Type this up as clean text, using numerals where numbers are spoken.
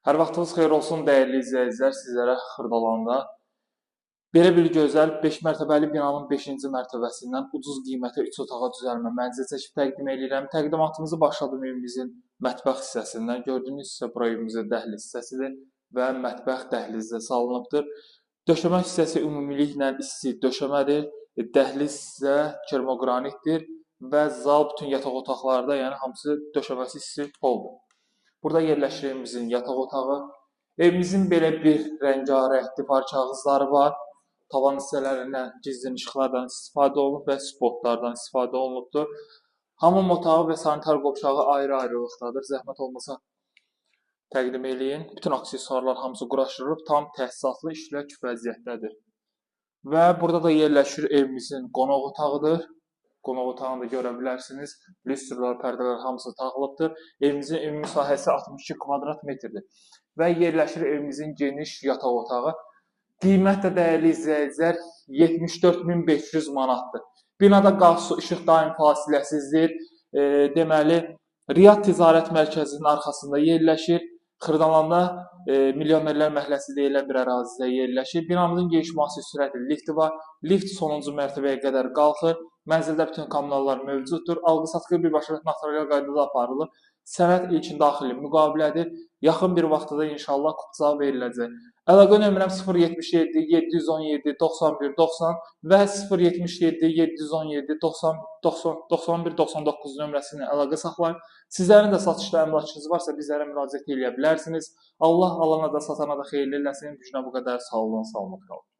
Hər vaxtınız xeyir olsun, dəyərli izləyicilər. Sizlərə Xırdalanda belə bir gözəl 5 mərtəbəli binanın 5-ci mərtəbəsindən ucuz qiymətə 3 otağa düzəlmə mənzil çəkib təqdim edirəm. Təqdimatımızı başladım evimizin mətbəx hissəsindən. Gördüyünüz hissə bura evimizin dəhliz hissəsidir və mətbəx dəhlizdə salınıbdır. Döşəmə hissəsi ümumiliklə isti döşəmədir. Dəhliz isə kermoqranitdir və zal bütün yataq otaqlarda, yəni hamısı döşəməsi isti poldur. Burada yerləşir evimizin yataq otağı. Evimizin belə bir rəngarəng divar kağızları var. Tavan hissələrindən gizlin işıqlardan istifadə olunub və spotlardan istifadə olunubdur. Hamam otağı və sanitar qovşağı ayrı-ayrılıqdadır. Zəhmət olmasa təqdim eləyin. Bütün aksesuarlar hamısı quraşdırılıb, tam təsisatlı işlək vəziyyətdədir. Və burada da yerləşir evimizin qonaq otağıdır. Qonaq otağını da görə bilərsiniz. Lüstrlər, pərdələr hamısı taxılıbdır. Evimizin ümumi sahəsi 62 kvadrat metrdir. Və yerləşir evimizin geniş yataq otağı. Qiymət də dəyərli izləyicilər 74.500 manatdır. Binada qaz, su, işıq daim fasiləsizdir. Deməli, Riyad Ticarət Mərkəzinin arxasında yerləşir. Xırdalanda Milyonerlər Məhəlləsi deyilən bir ərazidə yerləşir. Binamızın geniş massiv sürətli lifti var. Lift sonuncu mərtəbəyə qədər qalxır. Mənzildə bütün kommunallar mövcuddur. Alqı-satqı birbaşa notarial qaydada aparılır. Sənəd ilkin daxili müqavilədir. Yaxın bir vaxtda da inşallah kupça veriləcək. Əlaqə nömrəm 077 717 91 90 və 077 717 91 99 nömrəsi ilə əlaqə saxlayın. Sizlərin də satışda əmlakınız varsa bizlərə müraciət edə bilərsiniz. Allah alana da satana da xeyirli eləsin. Gücünə bu qədər. Sağ olun, salamat qalın.